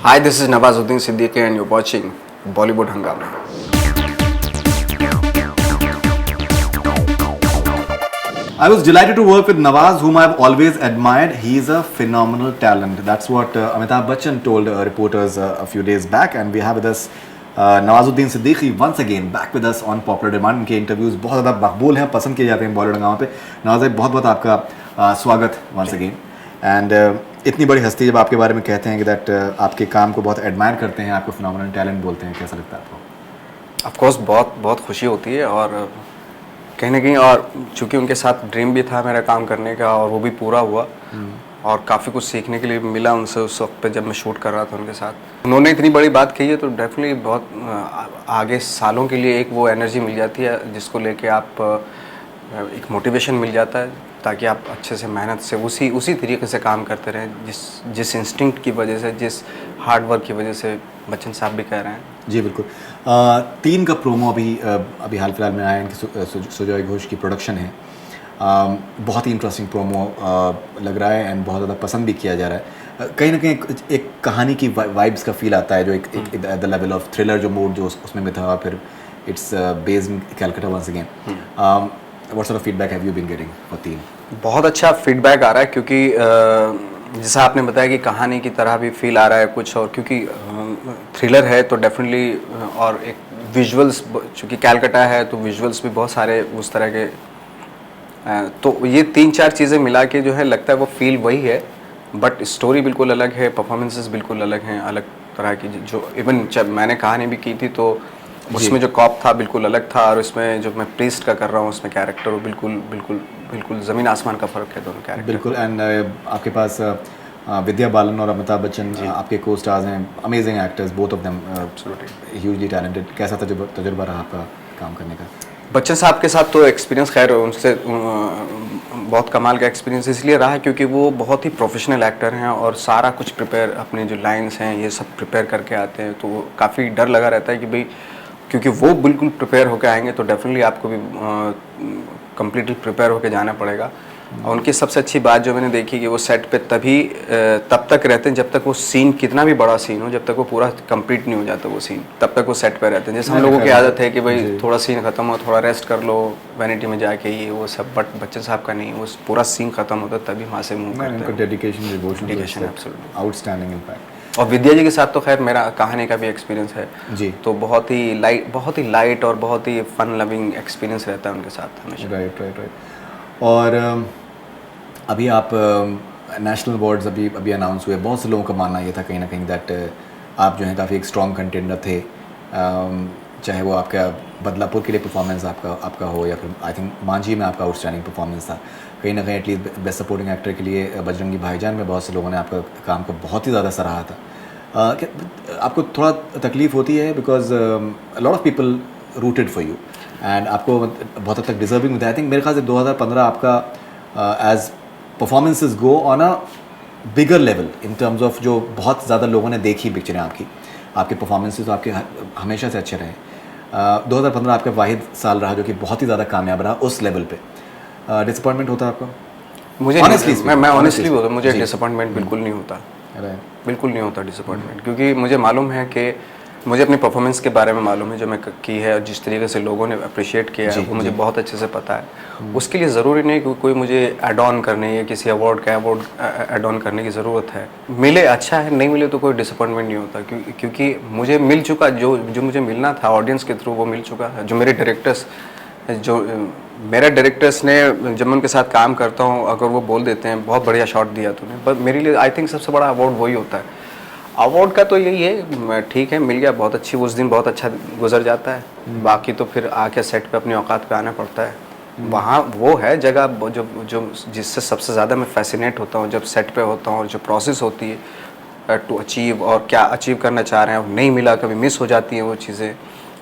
Hi, this is Nawazuddin Siddiqui and you're watching Bollywood Hangama. I was delighted to work with Nawaz, whom I've always admired. He's a phenomenal talent. That's what Amitabh Bachchan told reporters a few days back. And we have with us Nawazuddin Siddiqui once again back with us on Popular Demand. इनके interviews बहुत ज़्यादा मकबूल हैं, पसंद किए जाते हैं बॉलीवुड हंगामा पे. नवाज भाई, बहुत बहुत आपका स्वागत once again. एंड इतनी बड़ी हस्ती जब आपके बारे में कहते हैं कि दैट आपके काम को बहुत एडमायर करते हैं, आपको फिनोमिनल टैलेंट बोलते हैं, कैसा लगता है आपको? ऑफ कोर्स बहुत बहुत खुशी होती है और कहीं ना कहीं, और चूंकि उनके साथ ड्रीम भी था मेरा काम करने का और वो भी पूरा हुआ और काफ़ी कुछ सीखने के लिए मिला उनसे उस वक्त पे जब मैं शूट कर रहा था उनके साथ. उन्होंने इतनी बड़ी बात कही है तो डेफिनेटली बहुत आगे सालों के लिए एक वो एनर्जी मिल जाती है जिसको लेके आप एक मोटिवेशन मिल जाता है ताकि आप अच्छे से मेहनत से उसी तरीके से काम करते रहें जिस इंस्टिंक्ट की वजह से, जिस हार्ड वर्क की वजह से बच्चन साहब भी कह रहे हैं. जी बिल्कुल. 3 का प्रोमो अभी हाल फिलहाल में आया, इनकी सुजॉय घोष की प्रोडक्शन है. बहुत ही इंटरेस्टिंग प्रोमो लग रहा है एंड बहुत ज़्यादा पसंद भी किया जा रहा है. कहीं ना कहीं एक कहानी की वाइब्स का फील आता है जो एक at the level of thriller जो मूड जो उसमें भी था. फिर it's based in Calcutta once again. What sort of feedback have you been getting for 3? बहुत अच्छा फीडबैक आ रहा है क्योंकि जैसा आपने बताया कि कहानी की तरह भी फील आ रहा है कुछ, और क्योंकि थ्रिलर है तो डेफिनेटली, और एक विजुअल्स चूँकि कैलकाटा है तो विजुअल्स भी बहुत सारे उस तरह के, तो ये 3-4 चीज़ें मिला के जो है लगता है वो फील वही है, बट स्टोरी बिल्कुल अलग है, परफॉर्मेंसेस बिल्कुल अलग हैं, अलग तरह की. जो इवन जब मैंने कहानी भी की थी तो उसमें जो कॉप था बिल्कुल अलग था, और इसमें जो मैं प्रीस्ट का कर रहा हूँ उसमें कैरेक्टर वो बिल्कुल ज़मीन आसमान का फ़र्क है दोनों कैरेक्टर. बिल्कुल. एंड आपके पास विद्या बालन और अमिताभ बच्चन आपके को स्टार्स हैं, amazing actors, both of them hugely talented. कैसा तजुर्बा रहा आपका काम करने का? बच्चन साहब के साथ तो एक्सपीरियंस खैर उनसे बहुत कमाल का एक्सपीरियंस इसलिए रहा क्योंकि वो बहुत ही प्रोफेशनल एक्टर हैं और सारा कुछ प्रिपेयर, अपने जो लाइंस हैं ये सब प्रिपेयर करके आते हैं, तो काफ़ी डर लगा रहता है कि भाई क्योंकि वो बिल्कुल प्रिपेयर होकर आएंगे तो डेफिनेटली आपको भी कम्प्लीटली प्रिपेयर होकर जाना पड़ेगा. और उनकी सबसे अच्छी बात जो मैंने देखी कि वो सेट पे तब तक रहते हैं जब तक वो सीन कितना भी बड़ा सीन हो, जब तक वो पूरा कंप्लीट नहीं हो जाता वो सीन, तब तक वो सेट पे रहते हैं. जैसे हम लोगों की आदत है कि भाई थोड़ा सीन खत्म हो, थोड़ा रेस्ट कर लो वैनिटी में जाके, ये वो सब, बट बच्चन साहब का नहीं, वो पूरा सीन खत्म होता है तभी वहाँ से मूव करते हैं. Dedication outstanding in fact. और विद्या जी के साथ तो खैर मेरा कहानी का भी एक्सपीरियंस है जी, तो बहुत ही लाइट और बहुत ही फन लविंग एक्सपीरियंस रहता है उनके साथ हमेशा. राइट. और अभी आप नेशनल अवार्ड्स अभी अनाउंस हुए. बहुत से लोगों का मानना ये था कहीं ना कहीं दैट आप जो है काफ़ी एक स्ट्रॉन्ग कंटेंडर थे, चाहे वो आपका बदलापुर के लिए परफॉर्मेंस आपका हो या फिर आई थिंक मांझी में आपका आउटस्टैंडिंग परफॉर्मेंस था. कहीं ना कहीं एटलीस्ट बेस्ट सपोर्टिंग एक्टर के लिए बजरंगी भाईजान में बहुत से लोगों ने आपका काम को बहुत ही ज़्यादा सराहा था. आपको थोड़ा तकलीफ़ होती है because lot of people rooted for you and आपको बहुत हद तक डिजर्विंग होता है. आई थिंक मेरे ख्याल से 2015 आपका as performances go on a bigger level in terms of जो बहुत ज़्यादा लोगों ने देखी पिक्चरें आपके परफॉर्मेंसेज आपके हमेशा से अच्छे रहे. 2015 आपका वाहिद साल रहा जो कि बहुत ही ज़्यादा कामयाब रहा उस लेवल पे. डिसअपॉइंटमेंट होता है आपको? मुझे मैं ऑनेस्टली बोलूँ, मुझे डिसअपॉइंटमेंट बिल्कुल नहीं होता, बिल्कुल नहीं होता डिसअपॉइंटमेंट, क्योंकि मुझे मालूम है कि मुझे अपनी परफॉर्मेंस के बारे में मालूम है जो मैं की है और जिस तरीके से लोगों ने अप्रिशिएट किया है वो मुझे बहुत अच्छे से पता है. उसके लिए ज़रूरी नहीं कि कोई मुझे एड ऑन करने या किसी अवार्ड एड ऑन करने की ज़रूरत है. मिले अच्छा है, नहीं मिले तो कोई डिसअपॉइंटमेंट नहीं होता क्योंकि मुझे मिल चुका जो मुझे मिलना था ऑडियंस के थ्रू वो मिल चुका है. जो मेरे डायरेक्टर्स ने जब मैं उनके साथ काम करता हूँ अगर वो बोल देते हैं बहुत बढ़िया शॉट दिया तूने, बस मेरे लिए आई थिंक सबसे बड़ा अवार्ड वही होता है. अवार्ड का तो यही है, ठीक है मिल गया बहुत अच्छी, उस दिन बहुत अच्छा गुजर जाता है, बाकी तो फिर आके सेट पे अपनी औकात पे आना पड़ता है. वहाँ वो है जगह जो जिससे सबसे ज़्यादा मैं फैसिनेट होता हूँ जब सेट पे होता हूँ, और जो प्रोसेस होती है टू अचीव और क्या अचीव करना चाह रहे हैं और नहीं मिला, कभी मिस हो जाती हैं वो चीज़ें,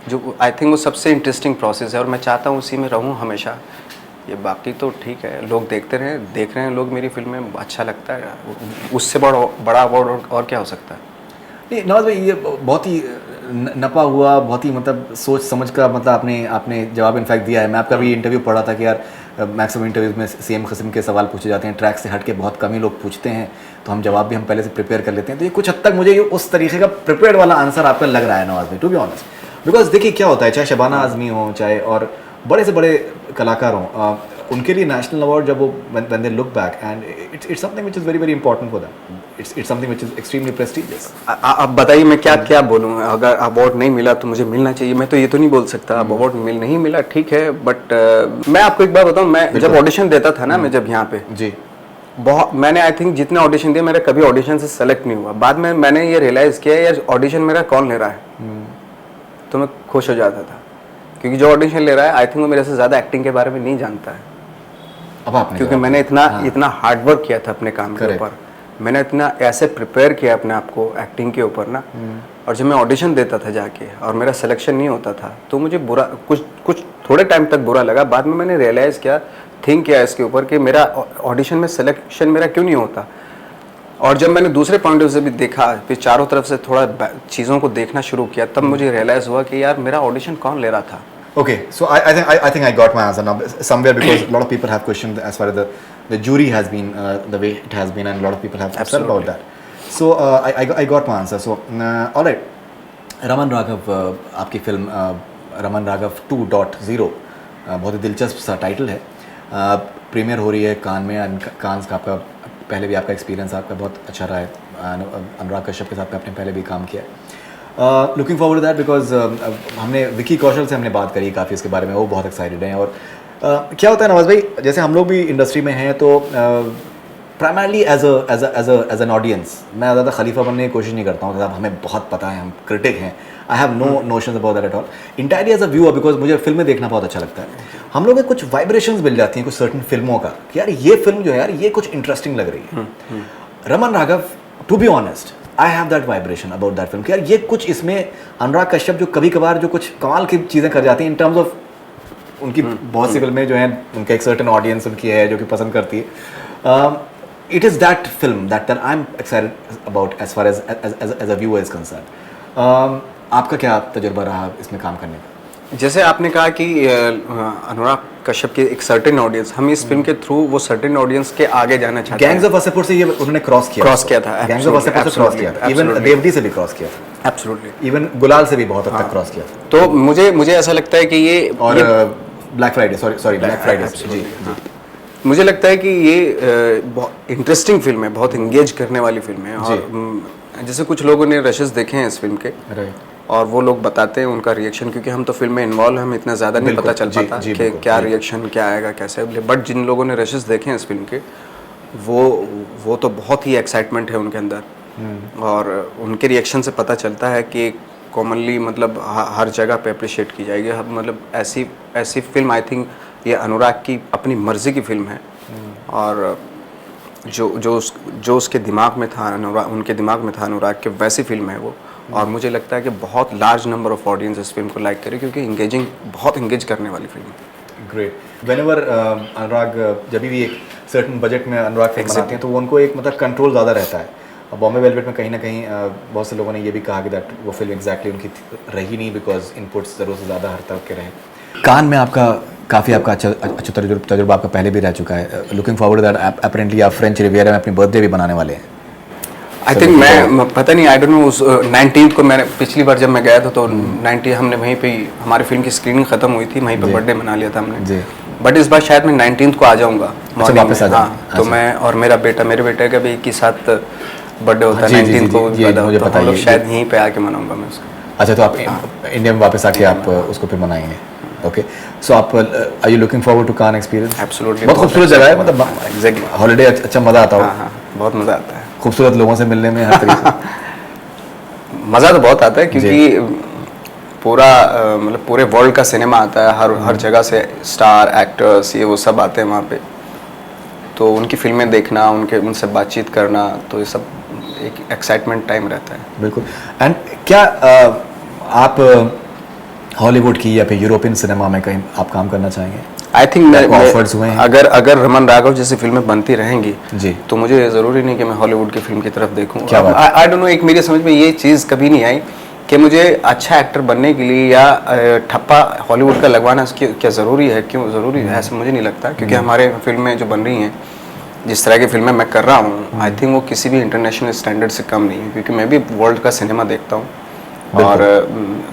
जो आई थिंक वो सबसे इंटरेस्टिंग प्रोसेस है और मैं चाहता हूँ उसी में रहूँ हमेशा. ये बाकी तो ठीक है, लोग देख रहे हैं लोग मेरी फिल्में, अच्छा लगता है, उससे बड़ा अवार्ड और क्या हो सकता है. नहीं नवाज भाई, ये बहुत ही नपा हुआ, बहुत ही मतलब सोच समझ का मतलब आपने जवाब इनफैक्ट दिया है. मैं आपका भी इंटरव्यू पढ़ा था कि यार मैक्सिमम इंटरव्यूज़ में सेम किस्म के सवाल पूछे जाते हैं, ट्रैक से हट के बहुत कम ही लोग पूछते हैं. तो हम जवाब भी हम पहले से प्रिपेयर कर लेते हैं, तो ये कुछ हद तक मुझे ये उस तरीके का प्रिपेयर्ड वाला आंसर आपका लग रहा है नवाज भाई, टू बी ऑनेस्ट। बिकॉज देखिए क्या होता है, चाहे शबाना आज़मी हो, चाहे और बड़े से बड़े कलाकार हों, उनके लिए नेशनल अवार्ड जब वो when they look back and it's something which is very very important for them, it's something which is extremely prestigious। अब बताइए मैं क्या क्या बोलूँ, अगर अवार्ड नहीं मिला तो मुझे मिलना चाहिए, मैं तो ये तो नहीं बोल सकता। अब अवार्ड नहीं मिला ठीक है, बट मैं आपको एक बार बताऊँ, मैं जब ऑडिशन देता था ना, मैं जब यहाँ पे जी बहुत मैंने आई थिंक जितने ऑडिशन दिए मेरा कभी ऑडिशन से सेलेक्ट नहीं हुआ। बाद में मैंने ये रियलाइज़ किया यार ऑडिशन मेरा कौन ले रहा है, तो मैं खुश हो जाता था, क्योंकि जो ऑडिशन ले रहा है आई थिंक वो मेरे से ज़्यादा एक्टिंग के बारे में नहीं जानता है। अब आपने क्योंकि मैंने इतना हार्ड वर्क किया था अपने काम के ऊपर, मैंने इतना ऐसे प्रिपेयर किया अपने आप को एक्टिंग के ऊपर ना, और जब मैं ऑडिशन देता था जाके और मेरा सिलेक्शन नहीं होता था तो मुझे बुरा कुछ थोड़े टाइम तक बुरा लगा। बाद में मैंने रियलाइज़ किया, थिंक किया इसके ऊपर कि मेरा ऑडिशन में सिलेक्शन मेरा क्यों नहीं होता। और जब मैंने दूसरे पॉइंट ऑफ व्यू से भी देखा, फिर चारों तरफ से थोड़ा चीज़ों को देखना शुरू किया, तब मुझे रियलाइज़ हुआ कि यार मेरा ऑडिशन कौन ले रहा था। Okay, so I think I got my answer now somewhere, because a lot of people have questioned as far as the jury has been the way it has been, and a lot of people have said about that. So I got my answer. So all right, Raman Raghav, आपकी film Raman Raghav 2.0 बहुत ही दिलचस्प सा title है, premiere हो रही है कान में, Cannes का आपका पहले भी आपका एक्सपीरियंस आपका बहुत अच्छा रहा है, अनुराग कश्यप के साथ आपने पहले भी काम किया है। लुकिंग फॉरवर्ड दैट, बिकॉज हमने विकी कौशल से हमने बात करी काफ़ी इसके बारे में, वो बहुत एक्साइटेड हैं। और क्या होता है नवाज भाई, जैसे हम लोग भी इंडस्ट्री में हैं, तो प्राइमरली एज एन ऑडियंस मैं ज़्यादा खलीफा बनने की कोशिश नहीं करता हूँ, साहब हमें बहुत पता है, हम क्रिटिक हैं, I have no notion about that at all, entirely as a viewer, because मुझे फिल्में देखना बहुत अच्छा लगता है। हम लोग कुछ वाइब्रेशंस मिल जाती हैं कुछ सर्टन फिल्मों का कि यार ये फिल्म जो है यार ये कुछ इंटरेस्टिंग लग रही है। Raman Raghav, to be honest, I have that vibration about that film कि यार ये कुछ इसमें अनुराग कश्यप जो कभी कभार जो कुछ कमाल की चीज़ें कर जाती हैं इन टर्म्स ऑफ, उनकी बहुत सी फिल्में जो हैं उनका एक सर्टेन ऑडियंस उनकी है जो कि पसंद करती है। It is that film that I am excited about as far as a viewer is concern. आपका क्या तजुर्बा रहा इसमें काम करने का? जैसे आपने कहा कि अनुराग कश्यप की एक सर्टेन ऑडियंस, हम इस फिल्म के थ्रू वो सर्टेन ऑडियंस के आगे जाना चाहते हैं। गैंग्स ऑफ वासेपुर से ये उन्होंने क्रॉस किया था, गैंग्स ऑफ वासेपुर से क्रॉस किया था, इवन देवदी से भी क्रॉस किया था, एब्सोल्युटली, इवन गुलाल से भी बहुत हद तक क्रॉस किया था। तो मुझे ऐसा लगता है कि ये और black Friday, sorry black Friday, जी मुझे लगता है कि ये बहुत इंटरेस्टिंग फिल्म है, बहुत इंगेज करने वाली फिल्म है। और जैसे कुछ लोगों ने रशेस देखे हैं इस फिल्म के, और वो लोग बताते हैं उनका रिएक्शन, क्योंकि हम तो फिल्म में इन्वॉल्व हैं, हमें इतना ज़्यादा नहीं पता चल पाता कि क्या रिएक्शन क्या आएगा कैसे, बट जिन लोगों ने रशेस देखे हैं इस फिल्म के, वो तो बहुत ही एक्साइटमेंट है उनके अंदर, और उनके रिएक्शन से पता चलता है कि कॉमनली मतलब हर जगह पे अप्रिशिएट की जाएगी। मतलब ऐसी फिल्म आई थिंक ये अनुराग की अपनी मर्जी की फिल्म है, और जो उसके दिमाग में था उनके दिमाग में था अनुराग के, वैसी फिल्म है वो। और मुझे लगता है कि बहुत लार्ज नंबर ऑफ ऑडियंस इस फिल्म को लाइक करे, क्योंकि बहुत इंगेज करने वाली फिल्म है। ग्रेट। व्हेनेवर अनुराग जब भी एक सर्टेन बजट में अनुराग फिल्म बनाते हैं तो उनको एक मतलब कंट्रोल ज़्यादा रहता है। बॉम्बे वेलवेट में कहीं ना कहीं बहुत से लोगों ने ये भी कहा कि दैट वो फिल्म एग्जैक्टली उनकी रही नहीं, बिकॉज इनपुट्स ज़रूर से ज़्यादा हर तरफ के रहे। कान में आपका काफ़ी आपका अच्छा तजुर्बा आपका पहले भी रह चुका है। लुकिंग फॉरवर्ड दैट अपेरेंटली आप फ्रेंच रिवियरा में अपनी बर्थडे भी बनाने वाले हैं। आई थिंक मैं पता नहीं, आई डोंट नो, उस 19th को मैंने पिछली बार जब मैं गया था तो 90 हमने वहीं पे हमारी फिल्म की स्क्रीनिंग खत्म हुई थी, वहीं पे बर्थडे मना लिया था हमने। बट इस बार शायद मैं 19th को आ जाऊँगा वापस। हाँ, तो मैं और मेरे बेटे का भी एक ही साथ बर्थडे होता है 19th को, तो हम लोग शायद यहीं पे आके मनाऊंगा मैं उसको। अच्छा, तो आप इंडिया में वापस आके आप उसको फिर मनाएंगे? ओके, सो आप are you looking forward to Cannes experience? Absolutely, बहुत खूबसूरत जगह है, मतलब एग्जैक्टली हॉलीडे, अच्छा मज़ा आता है। हाँ, बहुत मज़ा आता है, खूबसूरत लोगों से मिलने में हर तरीके मज़ा तो बहुत आता है, क्योंकि पूरा मतलब पूरे वर्ल्ड का सिनेमा आता है, हर जगह से स्टार एक्टर्स ये वो सब आते हैं वहाँ पे, तो उनकी फिल्में देखना, उनसे बातचीत करना, तो ये सब एक एक्साइटमेंट टाइम रहता है। बिल्कुल। एंड क्या आप हॉलीवुड की या फिर यूरोपियन सिनेमा में कहीं आप काम करना चाहेंगे? आई थिंक ऑफर्स हुए हैं? अगर रमन राघव जैसी फिल्में बनती रहेंगी जी, तो मुझे ज़रूरी नहीं कि मैं हॉलीवुड की फिल्म की तरफ देखूं। क्या बात? आई डोंट नो, एक मेरी समझ में ये चीज़ कभी नहीं आई कि मुझे अच्छा एक्टर बनने के लिए या ठप्पा हॉलीवुड का लगवाना क्या ज़रूरी है, क्यों ज़रूरी है, ऐसा मुझे नहीं लगता। क्योंकि हमारे फिल्में जो बन रही हैं जिस तरह की फिल्में मैं कर रहा हूँ, आई थिंक वो किसी भी इंटरनेशनल स्टैंडर्ड से कम नहीं है, क्योंकि मैं भी वर्ल्ड का सिनेमा देखता हूँ। और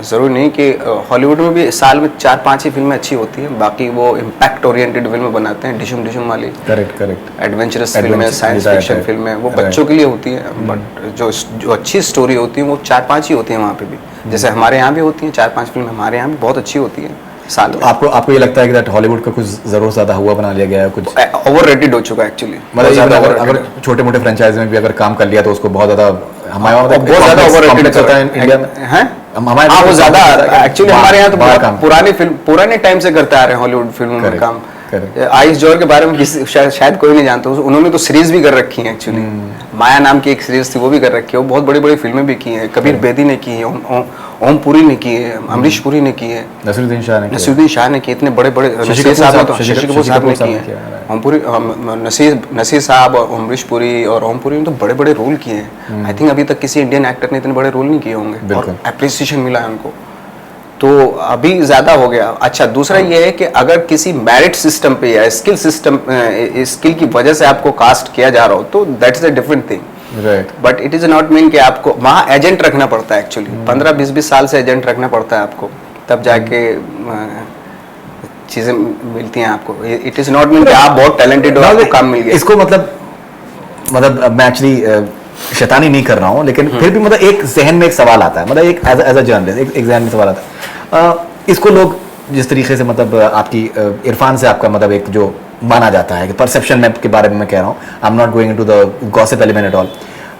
ज़रूरी नहीं कि हॉलीवुड में भी साल में 4-5 ही फिल्में अच्छी होती हैं, बाकी वो इम्पैक्ट ओरिएंटेड फिल्में बनाते हैं, डिशुम डिशुम वाली, करेक्ट एडवेंचरस फिल्में, साइंस फिक्शन फिल्में, वो बच्चों के लिए होती हैं, बट जो अच्छी स्टोरी होती है वो 4-5 ही होती हैं वहाँ पे भी। जैसे हमारे यहाँ भी होती हैं 4-5 फिल्में, हमारे यहाँ भी बहुत अच्छी होती हैं साल में। आपको ये लगता है कि दैट हॉलीवुड का कुछ ज़रूर ज़्यादा हुआ बना लिया गया है, कुछ ओवररेटेड हो चुका है एक्चुअली, मतलब अगर छोटे मोटे फ्रेंचाइज में भी अगर काम कर लिया तो उसको बहुत ज़्यादा हमारे बहुत ज़्यादा ओवररेटेड होता है इंडिया में हैं। हाँ, वो ज़्यादा एक्चुअली हमारे यहाँ तो पुराने टाइम से करते आ रहे हैं हॉलीवुड फिल्मों में काम। आइस जॉर के बारे में शायद कोई नहीं जानता, उन्होंने तो सीरीज भी कर रखी है एक्चुअली। माया नाम की एक सीरीज थी, वो भी कर रखी है। वो बहुत बड़ी बड़ी फिल्में भी की हैं, कबीर बेदी ने की है, ओम पुरी ने की है, अमरीश पुरी ने की है, नसीरुद्दीन शाह ने की, इतने बड़े बड़े शशि कपूर साहब ने की है, ओम पुरी, नसीर साहब और अमरीश पुरी और ओम पुरी ने तो बड़े बड़े रोल किए हैं। आई थिंक अभी तक किसी इंडियन एक्टर ने इतने बड़े रोल नहीं किए होंगे और एप्रिसिएशन मिला है उनको, तो अभी ज़्यादा हो गया। अच्छा, दूसरा ये है कि अगर किसी मेरिट सिस्टम पे या स्किल सिस्टम, स्किल की वजह से आपको कास्ट किया जा रहा हो तो that is a different thing, right. But it is not mean कि आपको वहाँ एजेंट रखना पड़ता है एक्चुअली। 15-20 साल से एजेंट रखना पड़ता है आपको, तब जाके चीज़ें मिलती हैं आपको। इट इज़ नॉट मीन कि आप बहुत टैलेंटेड हो, आपको काम मिल गया। इसको मतलब मैं एक्चुअली शैतानी नहीं कर रहा हूँ, लेकिन फिर भी मतलब एक जहन में एक सवाल आता है, मतलब एक एज अ जर्नलिस्ट एक जहन में सवाल आता है। इसको लोग जिस तरीके से मतलब आपकी इरफान से आपका मतलब एक जो माना जाता है कि परसेप्शन में के बारे में मैं कह रहा हूँ, I am not going into the gossip element at all,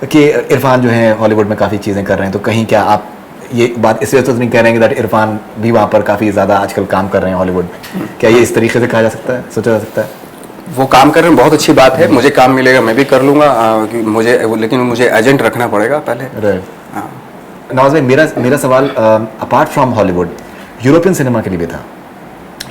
कि इरफान जो है हॉलीवुड में काफ़ी चीज़ें कर रहे हैं, तो कहीं क्या आप ये बात इस वजह से नहीं कह रहे हैं कि दैट इरफान भी वहाँ पर काफ़ी ज़्यादा आजकल काम कर रहे हैं हॉलीवुड में? क्या ये इस तरीके से कहा जा सकता है, सोचा जा सकता है? वो काम कर रहे हैं, बहुत अच्छी बात है, मुझे काम मिलेगा, मैं भी कर लूँगा, लेकिन मुझे एजेंट रखना पड़ेगा पहले। राइट। नवाज भाई, मेरा सवाल apart from Hollywood European cinema के लिए भी था।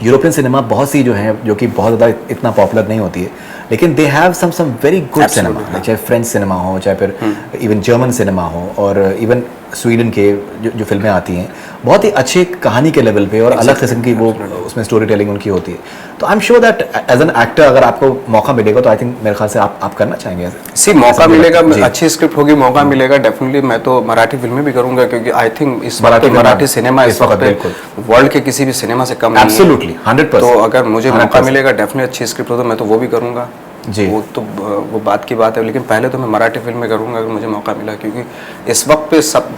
यूरोपियन सिनेमा बहुत सी जो है, जो कि बहुत ज़्यादा इतना पॉपुलर नहीं होती है, लेकिन they have some very good cinema, चाहे फ्रेंच सिनेमा हो, चाहे फिर इवन जर्मन सिनेमा हो, और इवन स्वीडन के जो फिल्में आती हैं बहुत ही अच्छी कहानी के लेवल पे और अलग किस्म की वो उसमें स्टोरी टेलिंग उनकी होती है। तो I am sure that as an actor अगर आपको मौका मिलेगा तो आई थिंक मेरे ख्याल से आप करना चाहेंगे। सी मौका मिलेगा, अच्छी स्क्रिप्ट होगी, मौका मिलेगा डेफिनेटली। मैं तो मराठी फिल्में भी करूंगा, क्योंकि आई थिंक इस मराठी सिनेमा इस वक्त वर्ल्ड के किसी भी सिनेमा से कम नहीं है। एब्सोल्युटली 100%। तो अगर मुझे मौका मिलेगा डेफिनेटली अच्छी स्क्रिप्ट हो तो मैं तो वो भी करूंगा जी। वो बात की बात है, लेकिन पहले तो मैं मराठी फिल्में करूंगा अगर मुझे मौका मिला, क्योंकि इस वक्त पे सब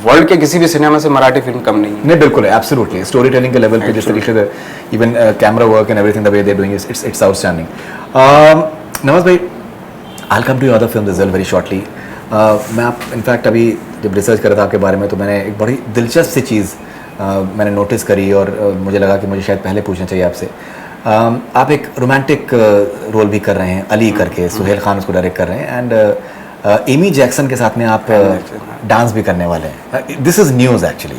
वर्ल्ड के किसी भी सिनेमा से मराठी फिल्म कम नहीं है। नहीं, बिल्कुल है, एब्सोल्युटली। स्टोरी टेलिंग के लेवल पे जिस तरीके से even camera work and everything the way they doing it's outstanding. Nawaz भाई, I will come to your other film as well very shortly. मैं आप इनफैक्ट अभी जब रिसर्च कर रहा था आपके बारे में, तो मैंने एक बड़ी दिलचस्प सी चीज़ मैंने नोटिस करी और मुझे लगा कि मुझे शायद पहले पूछना चाहिए आपसे। आप एक रोमांटिक रोल भी कर रहे हैं, अली करके, सुहेल खान उसको डायरेक्ट कर रहे हैं, एंड एमी जैक्सन के साथ में आप डांस भी करने वाले हैं। दिस इज़ न्यूज़ एक्चुअली,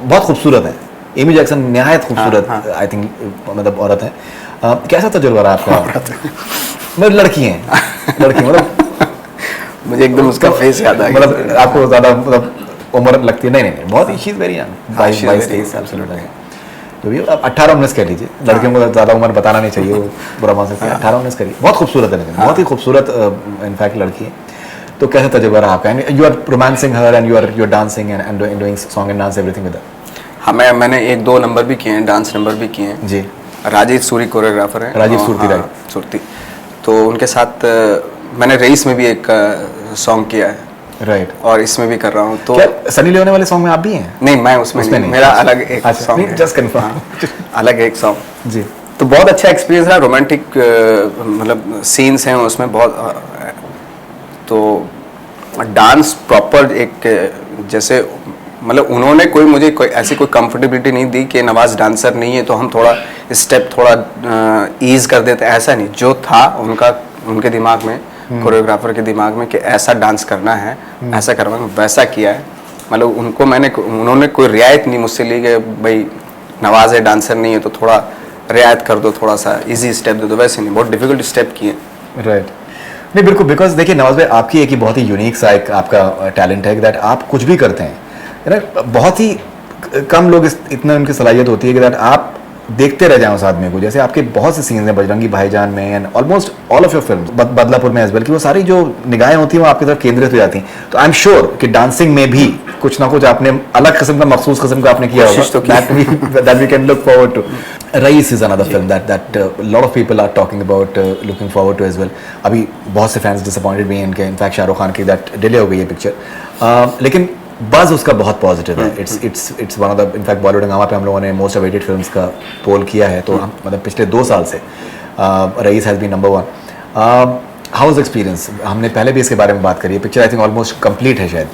बहुत खूबसूरत है। एमी जैक्सन नहायत खूबसूरत आई थिंक मतलब औरत है। कैसा तजुर्बा रहा आपका? मतलब लड़की मतलब मुझे एकदम उसका फेस याद आ गया। मतलब आपको ज़्यादा मतलब उम्र लगती है? नहीं, बहुत ही शी इज़ वेरी यंग, 22-23 साल से। जो भी 18-19 कह लीजिए, लड़कियों को ज़्यादा उम्र बताना नहीं चाहिए, वो बुरा मान सकते हैं। 18-19 करिए, बहुत खूबसूरत है, लेकिन बहुत ही खूबसूरत इनफैक्ट लड़की है। तो कैसा तजुर्बा रहा आपका? You are romancing her and you are dancing and doing song and dance everything with her. हाँ, मैंने 1-2 नंबर भी किए हैं, डांस नंबर भी किए हैं जी। राजीव सूरी कोरियोग्राफर है, राजीव सूर्ति, तो उनके साथ मैंने रईस में भी एक सॉन्ग किया है, राइट, और इसमें भी कर रहा हूँ। तो सनी लियोनी वाले सॉन्ग में आप भी हैं? नहीं, मैं उसमें नहीं, मेरा अलग एक सॉन्ग है, जस्ट कंफर्म, अलग एक सॉन्ग जी। तो बहुत अच्छा एक्सपीरियंस रहा, रोमांटिक मतलब सीन्स हैं उसमें बहुत। तो डांस प्रॉपर एक जैसे मतलब उन्होंने मुझे ऐसी कोई कंफर्टेबिलिटी नहीं दी कि नवाज डांसर नहीं है तो हम थोड़ा स्टेप थोड़ा ईज कर देते, ऐसा नहीं। जो था उनके दिमाग में, कोरियोग्राफर के दिमाग में कि ऐसा डांस करना है, ऐसा करवाना, वैसा किया है। मतलब उन्होंने कोई रियायत नहीं मुझसे ली कि भाई नवाज है डांसर नहीं है तो थोड़ा रियायत कर दो, थोड़ा सा इजी स्टेप दे दो, वैसे नहीं, बहुत डिफिकल्ट स्टेप किए। राइट, नहीं बिल्कुल, बिकॉज देखिए नवाज भाई, आपकी एक ही बहुत ही यूनिक सा एक आपका टैलेंट है कि दैट आप कुछ भी करते हैं, है ना। बहुत ही कम लोग इतना उनकी सलाहियत होती है कि दैट आप देखते रह जाएं उस आदमी को। जैसे आपके बहुत से सीन्स हैं बजरंगी भाईजान में and almost all of your film, Badlapur में एज वेल, कि वो सारी जो निगाहें होती हैं वो आपकी तरफ केंद्रित हो जाती हैं। तो आई एम श्योर कि डांसिंग में भी कुछ ना कुछ आपने अलग किस्म का, मखसूस किस्म का आपने किया होगा, that we can look forward to. Raees is another film that lot of people are talking about, looking forward to as well. अभी बहुत से फैंस डिसअपॉइंटेड भी हैं इनके, इनफैक्ट शाहरुख खान की दैट डिले हो गई है पिक्चर, लेकिन बज़ उसका बहुत पॉजिटिव है। It's one of the, in fact Bollywood हंगामा पे हम लोगों ने मोस्ट अवेटेड फिल्म्स का पोल किया है, तो हम मतलब पिछले 2 साल से Raees has been number 1। How is experience? हमने पहले भी इसके बारे में बात करी है। Picture I think almost complete है शायद,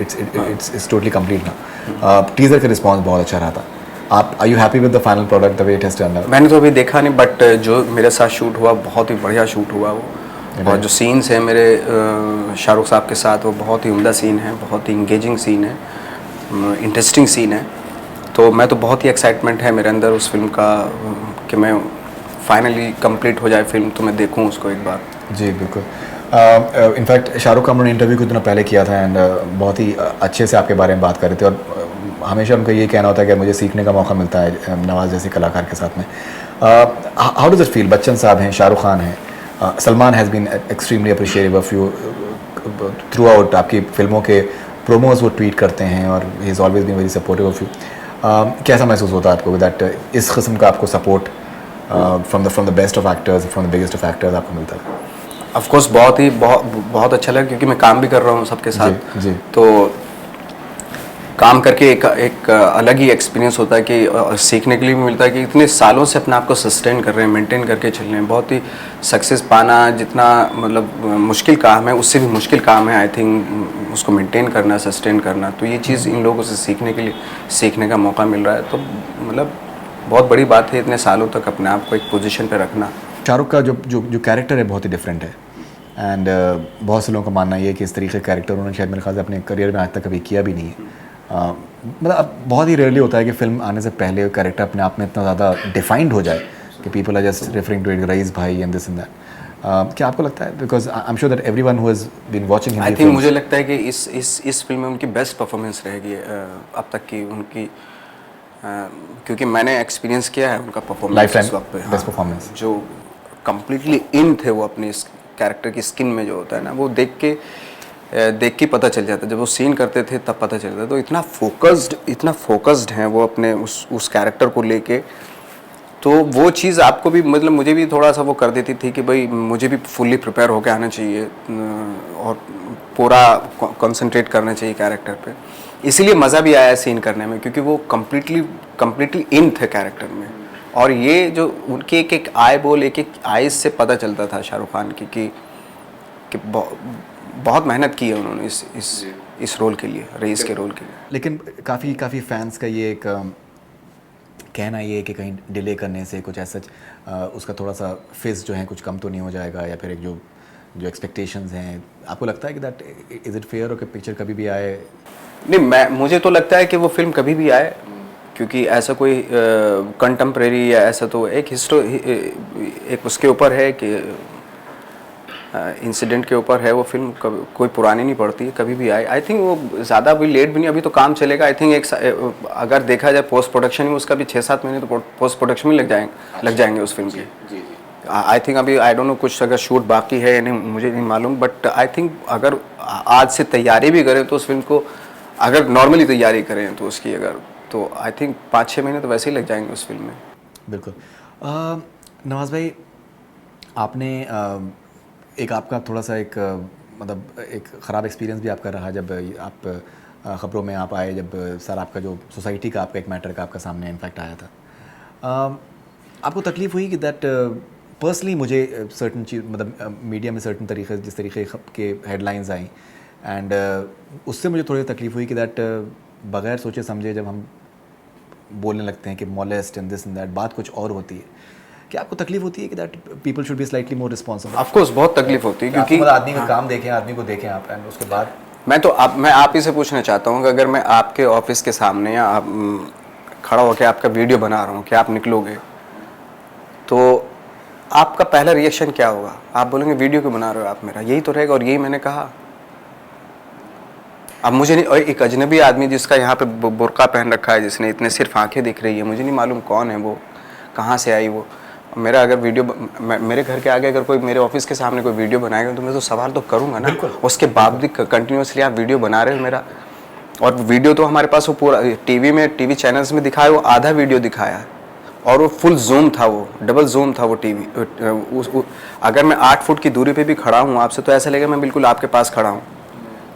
इट्स टोटली कंप्लीट ना। टीजर का रिस्पॉन्स बहुत अच्छा रहा था। आप are you happy with the final product the way it has turn out? मैंने तो अभी देखा नहीं, बट जो मेरे साथ शूट हुआ बहुत ही बढ़िया शूट हुआ वो, और जो सीन्स हैं मेरे शाहरुख साहब के साथ, वो बहुत ही उम्दा सीन है, बहुत ही इंगेजिंग सीन है, इंटरेस्टिंग सीन है। तो मैं तो बहुत ही एक्साइटमेंट है मेरे अंदर उस फिल्म का कि मैं फाइनली कंप्लीट हो जाए फिल्म, तो मैं देखूं उसको एक बार। जी बिल्कुल। इनफैक्ट शाहरुख का हमने इंटरव्यू कुछ दिनों पहले किया था एंड बहुत ही अच्छे से आपके बारे में बात कर रहे थे, और हमेशा उनका ये कहना होता है कि मुझे सीखने का मौका मिलता है नवाज़ जैसे कलाकार के साथ में। How does it feel? Bachchan sahab हैं, शाहरुख खान हैं, Salman has been extremely appreciative of you throughout. आपकी फिल्मों के प्रोमोज वो ट्वीट करते हैं और he is always been very supportive of you. कैसा महसूस होता है आपको दैट इस किस्म का आपको support from the best of actors, from the biggest of actors आपको मिलता है? ऑफ कोर्स बहुत अच्छा लगा, क्योंकि मैं काम भी कर रहा हूँ सबके साथ। जी। तो काम करके एक अलग ही एक्सपीरियंस होता है कि सीखने के लिए भी मिलता है कि इतने सालों से अपने आप को सस्टेन कर रहे हैं, मेंटेन करके चल रहे हैं। बहुत ही सक्सेस पाना जितना मतलब मुश्किल काम है, उससे भी मुश्किल काम है आई थिंक उसको मेंटेन करना, सस्टेन करना। तो ये चीज़ इन लोगों से सीखने का मौका मिल रहा है, तो मतलब बहुत बड़ी बात है इतने सालों तक अपने आप को एक पोजीशन पे रखना। शाहरुख का जो कैरेक्टर है बहुत ही डिफरेंट है एंड बहुत से लोगों का मानना ये है कि इस तरीके का कैरेक्टर उन्होंने शायद मेरे ख्याल से अपने करियर में आज तक कभी किया भी नहीं है। मतलब अब बहुत ही रेयरली होता है कि फिल्म आने से पहले कैरेक्टर अपने आप में इतना ज़्यादा डिफाइंड हो जाए कि people are just referring to it, Raees भाई एंड दिस एंड दैट। क्या आपको लगता है? Because I am sure that everyone who has been watching Hindi, I think मुझे लगता है कि इस फिल्म में उनकी बेस्ट परफॉर्मेंस रहेगी अब तक की उनकी, क्योंकि मैंने एक्सपीरियंस किया है उनका परफॉर्मेंस लाइफ इस वक्त पे। टाइम बेस्ट परफॉर्मेंस, जो कम्प्लीटली इन थे वो अपने इस कैरेक्टर की स्किन में, जो होता है ना, वो देख के पता चल जाता है। जब वो सीन करते थे तब पता चलता है। तो इतना फोकस्ड हैं वो अपने उस कैरेक्टर को लेके, तो वो चीज़ आपको भी, मतलब मुझे भी थोड़ा सा वो कर देती थी कि भाई मुझे भी फुल्ली प्रिपेयर होकर आना चाहिए और पूरा कंसंट्रेट करना चाहिए कैरेक्टर पे। इसीलिए मज़ा भी आया सीन करने में, क्योंकि वो कम्प्लीटली इन थे कैरेक्टर में। और ये जो उनकी एक आई बोल, एक आइज से पता चलता था शाहरुख खान की कि बहुत मेहनत की है उन्होंने इस रोल के लिए, रईस के रोल के लिए। लेकिन काफ़ी फैंस का ये एक कहना ये है कि कहीं डिले करने से कुछ ऐसा उसका थोड़ा सा फेस जो है कुछ कम तो नहीं हो जाएगा, या फिर एक जो एक्सपेक्टेशंस हैं, आपको लगता है कि दैट इज़ इट फेयर कि पिक्चर कभी भी आए? नहीं, मुझे तो लगता है कि वो फिल्म कभी भी आए, क्योंकि ऐसा कोई कंटेम्प्रेरी या ऐसा तो एक उसके ऊपर है कि इंसिडेंट के ऊपर है वो फिल्म, कोई पुरानी नहीं पड़ती है, कभी भी आए। आई थिंक वो ज़्यादा अभी लेट भी नहीं, अभी तो काम चलेगा। आई थिंक अगर देखा जाए पोस्ट प्रोडक्शन में उसका भी 6-7 महीने तो पोस्ट प्रोडक्शन में लग जाएंगे उस फिल्म के। आई थिंक अभी आई डोंट नो कुछ अगर शूट बाकी है या नहीं मुझे नहीं मालूम, बट आई थिंक अगर आज से तैयारी भी करें तो उस फिल्म को, अगर नॉर्मली तैयारी करें तो उसकी, अगर तो आई थिंक 5-6 महीने तो वैसे ही लग जाएंगे उस फिल्म में। बिल्कुल। नवाज़ भाई, आपने एक आपका थोड़ा सा एक मतलब एक ख़राब एक्सपीरियंस भी आपका रहा जब आप ख़बरों में आप आए, जब सर आपका जो सोसाइटी का आपका एक मैटर का आपका सामने इनफैक्ट आया था। आपको तकलीफ़ हुई कि दैट पर्सनली मुझे सर्टन चीज़, मतलब मीडिया में सर्टन तरीके, जिस तरीके के हेडलाइंस आई एंड उससे मुझे थोड़ी तकलीफ़ हुई कि दैट बग़ैर सोचे समझे जब हम बोलने लगते हैं कि molest and this and that, बात कुछ और होती है। क्या आपको तकलीफ होती है कि that people should be slightly more responsible? Of course बहुत तकलीफ होती है, क्योंकि आदमी का काम देखें, आदमी को देखें आप, एंड उसके बाद मैं आप ही से पूछना चाहता हूँ कि अगर मैं आपके ऑफिस के सामने या आप खड़ा होकर आपका वीडियो बना रहा हूँ कि आप निकलोगे, तो आपका पहला रिएक्शन क्या होगा? आप बोलेंगे वीडियो क्यों बना रहे हो आप मेरा, यही तो रहेगा, और यही मैंने कहा। अब मुझे नहीं, और एक अजनबी आदमी जिसका यहाँ पे बुर्का पहन रखा है, जिसने इतने सिर्फ आंखें दिख रही है, मुझे नहीं मालूम कौन है वो, कहाँ से आई वो। मेरा अगर वीडियो मेरे घर के आगे अगर कोई मेरे ऑफिस के सामने कोई वीडियो बनाएगा तो मैं तो सवाल तो करूँगा ना। उसके बावजूद कंटिन्यूसली आप वीडियो बना रहे हो मेरा, और वीडियो तो हमारे पास वो पूरा टीवी चैनल्स में दिखाया, वो आधा वीडियो दिखाया है और वो फुल जूम था, वो डबल जूम था वो टीवी। अगर मैं 8 फुट की दूरी पे भी खड़ा हूँ आपसे तो ऐसा लगेगा मैं बिल्कुल आपके पास खड़ा हूँ,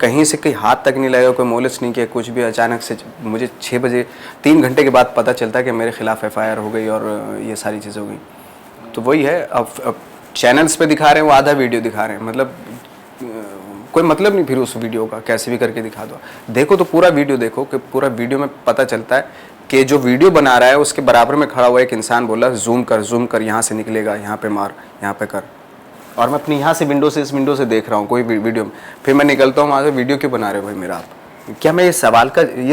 कहीं से कहीं हाथ तक नहीं लगेगा, कोई मोलेस्ट नहीं किया कुछ भी। अचानक से मुझे 6 बजे 3 घंटे के बाद पता चलता है कि मेरे खिलाफ FIR हो गई और ये सारी चीज़ें हो गई। तो वही है, अब चैनल्स पे दिखा रहे हैं वो आधा वीडियो दिखा रहे हैं, मतलब कोई मतलब नहीं फिर उस वीडियो का, कैसे भी करके दिखा दो। देखो तो पूरा वीडियो देखो, कि पूरा वीडियो में पता चलता है कि जो वीडियो बना रहा है उसके बराबर में खड़ा हुआ एक इंसान बोला जूम कर यहाँ से निकलेगा, यहाँ पे मार, यहाँ पे कर, और मैं अपनी यहाँ से विंडो से, इस विंडो से देख रहा हूँ कोई वीडियो में, फिर मैं निकलता हूँ वहाँ से, वीडियो क्यों बना रहे हो भाई मेरा आप? क्या मैं ये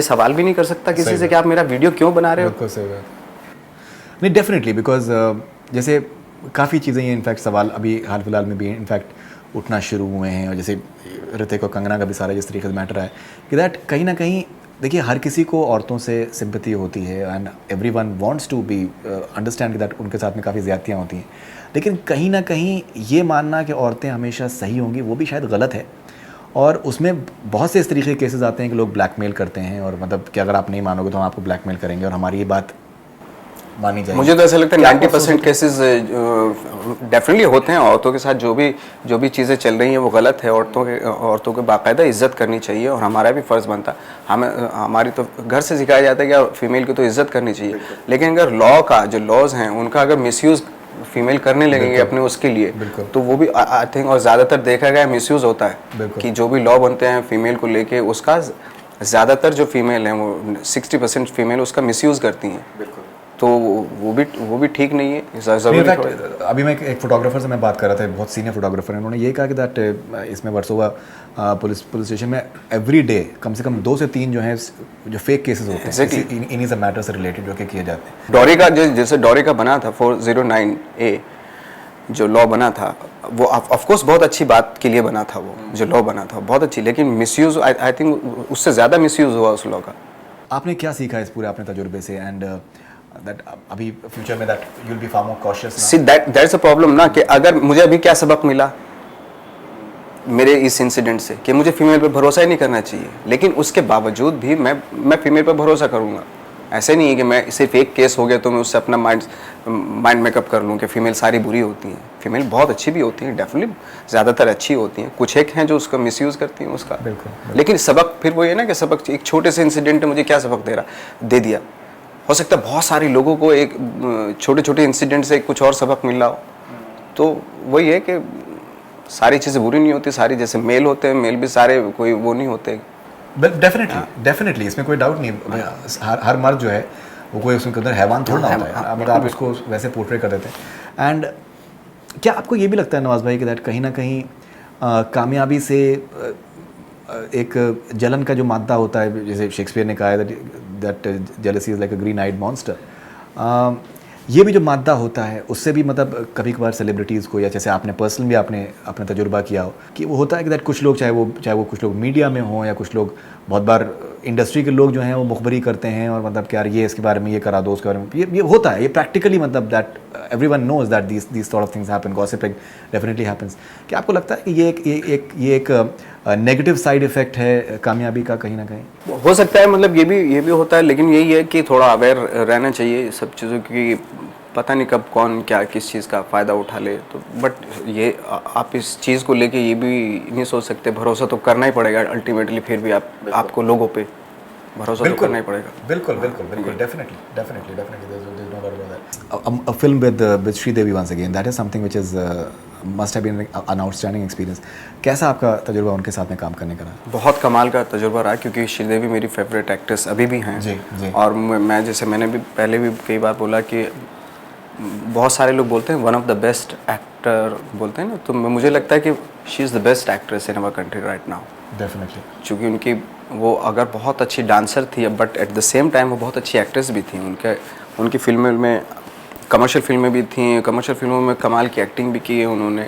सवाल भी नहीं कर सकता किसी से कि आप मेरा वीडियो क्यों बना रहे हो? बिल्कुल सही बात। नहीं, डेफिनेटली, बिकॉज जैसे काफ़ी चीज़ें ये इनफैक्ट सवाल अभी हाल फिलहाल में भी इनफैक्ट उठना शुरू हुए हैं, और जैसे ऋतिक और कंगना का भी सारा जिस तरीके से मैटर है कि दैट कहीं ना कहीं देखिए हर किसी को औरतों से सिंपैथी होती है and everyone wants to be understand that उनके साथ में काफ़ी ज़्यादतियाँ होती हैं, लेकिन कहीं ना कहीं ये मानना कि औरतें हमेशा सही होंगी वो भी शायद गलत है। और उसमें बहुत से इस तरीके के केसेस आते हैं कि लोग ब्लैकमेल करते हैं, और मतलब कि अगर आप नहीं मानोगे तो हम आपको ब्लैकमेल करेंगे, और हमारी ये बात मानी जाएगी। मुझे तो ऐसा लगता है 90% केसेस डेफिनेटली होते हैं। औरतों के साथ जो भी चीज़ें चल रही हैं वो गलत है। औरतों को बाकायदा इज्जत करनी चाहिए, और हमारा भी फ़र्ज़ बनता है। हमारी तो घर से सिखाया जाता है कि फीमेल की तो इज्जत करनी चाहिए, लेकिन अगर जो लॉज हैं उनका अगर मिसयूज़ फीमेल करने लगेंगे अपने उसके लिए, तो वो भी आई थिंक, और ज़्यादातर देखा गया मिसयूज़ होता है कि जो भी लॉ बनते हैं फीमेल को लेके, उसका ज़्यादातर जो फीमेल हैं वो 60% फीमेल उसका मिसयूज़ करती हैं। तो वो भी ठीक नहीं है। अभी मैं एक फोटोग्राफर से मैं बात कर रहा था, बहुत सीनियर फोटोग्राफर है, उन्होंने ये कहा कि दैट इसमें वर्सोवा पुलिस स्टेशन में एवरी डे कम से कम 2 से 3 जो हैं जो फेक केसेस होते हैं इन्हीं से मैटर से रिलेटेड जो कि किए जाते हैं। डोरी का जैसे डोरी का बना था 409A जो लॉ बना था, वो ऑफ कोर्स बहुत अच्छी बात के लिए बना था, वो जो लॉ बना था बहुत अच्छी, लेकिन मिसयूज आई थिंक उससे ज़्यादा मिसयूज हुआ उस लॉ का। आपने क्या सीखा इस पूरे अपने तजुर्बे से, एंड that अभी फ्यूचर में that you'll be far more cautious now? See that's a problem ना, कि अगर मुझे अभी क्या सबक मिला मेरे इस इंसिडेंट से कि मुझे फीमेल पे भरोसा ही नहीं करना चाहिए, लेकिन उसके बावजूद भी मैं फीमेल पे भरोसा करूँगा। ऐसे नहीं है कि मैं सिर्फ एक केस हो गया तो मैं उससे अपना माइंड मेकअप कर लूँ कि फ़ीमेल सारी बुरी होती हैं। फीमेल बहुत अच्छी भी होती हैं, डेफिनेटली ज़्यादातर अच्छी होती हैं, कुछ एक हैं जो उसका मिसयूज़ करती हैं उसका। बिल्कुल। लेकिन सबक फिर वो ये ना कि सबक एक छोटे से इंसिडेंट ने मुझे क्या सबक दे दिया। हो सकता है बहुत सारे लोगों को एक छोटे इंसिडेंट से कुछ और सबक मिल रहा हो। तो वही है कि सारी चीज़ें बुरी नहीं होती, सारी जैसे मेल होते हैं, मेल भी सारे कोई वो नहीं होते। डेफिनेटली इसमें कोई डाउट नहीं। हर मर्द जो है वो कोई उसके अंदर हैवान थोड़ा ना होता है, मतलब आप उसको वैसे पोर्ट्रे कर देते हैं। एंड क्या आपको ये भी लगता है नवाज़ भाई कि दैट कहीं ना कहीं कामयाबी से एक जलन का जो मादा होता है, जैसे शेक्सपियर ने कहा है that jealousy is like a green eyed monster, ये भी जो मादा होता है उससे भी मतलब कभी कभार सेलिब्रिटीज़ को, या जैसे आपने पर्सनल भी आपने अपना तजुर्बा किया हो कि वो होता है कि दैट कुछ लोग चाहे वो कुछ लोग मीडिया में हों या कुछ लोग बहुत बार इंडस्ट्री के लोग जो हैं वो मुखबरी करते हैं और मतलब कि यार ये इसके बारे में ये करा दो, उसके बारे में ये होता है, ये प्रैक्टिकली मतलब that everyone knows that these sort of things happen, gossiping definitely happens. क्या आपको लगता है कि ये एक नेगेटिव साइड इफेक्ट है कामयाबी का कहीं ना कहीं? हो सकता है, मतलब ये भी होता है, लेकिन यही है कि थोड़ा अवेयर रहना चाहिए सब चीज़ों की। पता नहीं कब कौन क्या किस चीज़ का फ़ायदा उठा ले, तो बट ये आप इस चीज़ को लेके ये भी नहीं सोच सकते, भरोसा तो करना ही पड़ेगा अल्टीमेटली। फिर भी आपको लोगों पे भरोसा तो करना ही पड़ेगा। बिल्कुल, definitely there's no doubt about that. A film with Sridevi once again, that is something which is must have been an outstanding experience. कैसा आपका तजुर्बा उनके साथ में काम करने का रहा? बहुत कमाल का तजुर्बा रहा, क्योंकि श्रीदेवी मेरी फेवरेट एक्ट्रेस अभी भी हैं। जी। और मैं जैसे मैंने भी पहले भी कई बार बोला कि बहुत सारे लोग बोलते हैं one of the best actor बोलते हैं ना, तो मुझे लगता है कि she is the best actress in our country right now. Definitely, क्योंकि उनकी वो अगर बहुत अच्छी डांसर थी, but at the same time वो बहुत अच्छी एक्ट्रेस भी थी। उनकी फिल्में में, कमर्शियल फिल्में भी थी, कमर्शियल फिल्मों में कमाल की एक्टिंग भी की है उन्होंने।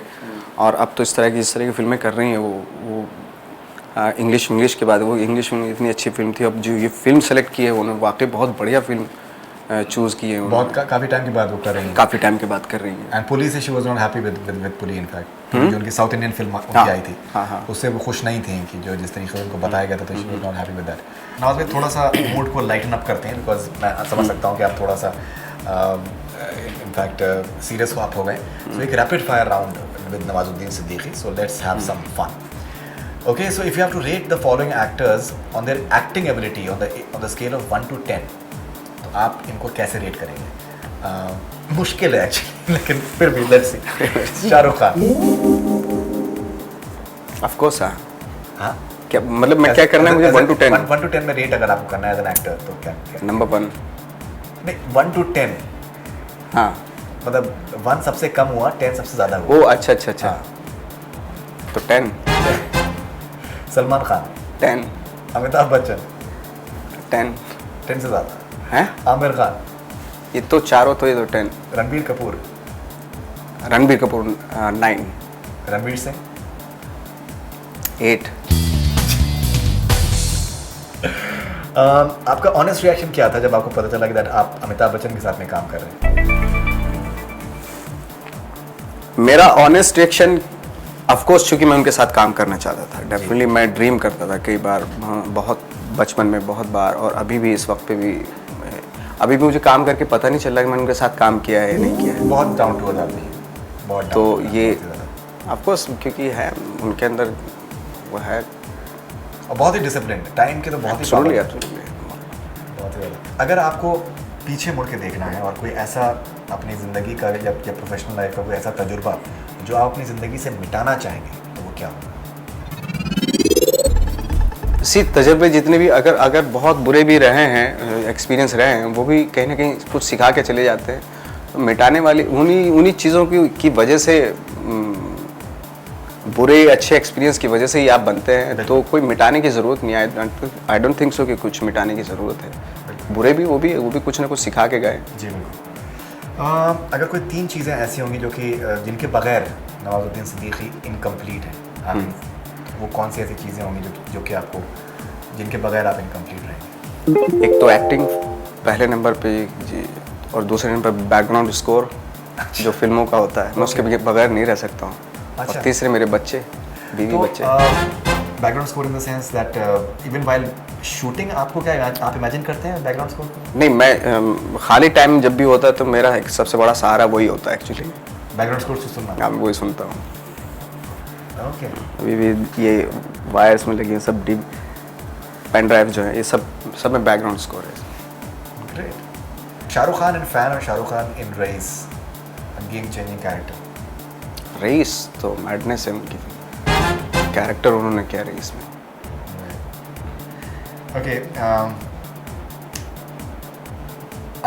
और अब तो जिस तरह की फिल्में कर रही हैं वो इंग्लिश के बाद वो इंग्लिश में इतनी अच्छी फिल्म थी, अब जो ये फिल्म सेलेक्ट की है उन्होंने वाकई बहुत बढ़िया फिल्म चूज़ किए हैं बहुत काफ़ी टाइम के बाद वो कर रही हैं। काफ़ी टाइम के बाद कर रही हैं। And police she was not happy with pulley in fact, जो उनकी साउथ इंडियन फिल्म उनकी आई थी, हाँ। उससे वो खुश नहीं थी कि जो जिस तरीके से उनको बताया गया था, तो she was not happy with that. Nawaz भाई थोड़ा सा मूड को लाइटन अप करते हैं, बिकॉज मैं समझ सकता हूँ कि आप थोड़ा सा इनफैक्ट सीरियस आप हो गए। सो एक rapid fire round with Nawazuddin Siddiqui, so let's have some fun. Okay, so if you have to rate the following actors on their acting ability on the scale of 1 to 10, तो आप इनको कैसे rate करेंगे? मुश्किल है एक्चुअली, लेकिन फिर भी let's see. Shahrukh Khan. Of course हाँ, क्या मतलब मैं क्या करना है मुझे 1 to 10? 1 to 10 में रेट अगर आपको करना है एज एन एक्टर, तो क्या? नंबर 1। नहीं, 1 to 10 हाँ, मतलब 1 सबसे कम हुआ, 10 सबसे ज़्यादा हुआ। ओ अच्छा। तो 10। सलमान खान। 10। अमिताभ बच्चन। 10 10 से ज़्यादा। हैं? आमिर खान। ये तो चारों तो, ये तो 10। रणबीर कपूर। 9। रणवीर सिंह। 8। आपका ऑनेस्ट रिएक्शन क्या था जब आपको पता चला कि दैट आप अमिताभ बच्चन के साथ में काम कर रहे हैं? मेरा ऑनेस्ट रिएक्शन, ऑफ कोर्स चूंकि मैं उनके साथ काम करना चाहता था, डेफिनेटली मैं ड्रीम करता था कई बार, बहुत बचपन में बहुत बार, और अभी भी इस वक्त पे भी, अभी भी मुझे काम करके पता नहीं चल रहा कि मैंने उनके साथ काम किया है या नहीं किया है। बहुत डाउन टू अर्थ आदमी है, बहुत तो down to earth, ये बहुत ही ज़्यादा। ऑफ कोर्स क्योंकि है उनके अंदर वो है, और बहुत ही डिसिप्लिन, टाइम के तो बहुत ही एब्सोल्युटली पाबंद है, बहुत ही ज़्यादा। अगर आपको पीछे मुड़ के देखना है और कोई ऐसा अपनी ज़िंदगी का या प्रोफेशनल लाइफ का कोई ऐसा तजुर्बा जो आप अपनी ज़िंदगी से मिटाना चाहेंगे, तो वो क्या होगा? तजर्बे जितने भी अगर बहुत बुरे भी रहे हैं, एक्सपीरियंस रहे हैं, वो भी कहीं ना कहीं कुछ सिखा के चले जाते हैं। तो मिटाने वाली उन्हीं चीज़ों की वजह से, बुरे अच्छे एक्सपीरियंस की वजह से ही आप बनते हैं, तो कोई मिटाने की ज़रूरत नहीं है। आई डोंट थिंक सो कि कुछ मिटाने की ज़रूरत है। बुरे भी वो भी कुछ ना कुछ सिखा के गए। जी बिल्कुल। अगर कोई 3 चीज़ें ऐसी होंगी जो कि जिनके बगैर नवाजुद्दीन सिद्दीकी इनकम्प्लीट है, वो कौन सी ऐसी चीज़ें होंगी जो कि आपको, जिनके बगैर आप इनकम्प्लीट रहेंगे? एक तो एक्टिंग पहले नंबर पे जी, और दूसरे नंबर पर बैकग्राउंड स्कोर जो फिल्मों का होता है, मैं उसके बगैर नहीं रह सकता हूँ। अच्छा। और तीसरे मेरे बच्चे, बीवी, बच्चे। Background score in the sense that even while shooting आपको क्या आप इमेजिन करते हैं बैकग्राउंड स्कोर को? नहीं, मैं खाली टाइम जब भी होता है तो मेरा एक सबसे बड़ा सहारा वही होता है एक्चुअली। बैकग्राउंड स्कोर से सुनना? मैं वही सुनता हूँ। ओके। अभी भी ये वायर्स में लगी हैं सब डीप पेन ड्राइव जो है, ये सब में बैकग्राउंड स्कोर है। ग्रेट। शाहरुख खान इन फैन और शाहरुख खान इन rice, game changing character? Rice तो मैडनेस है उनकी, कैरेक्टर उन्होंने क्या रईस में। ओके,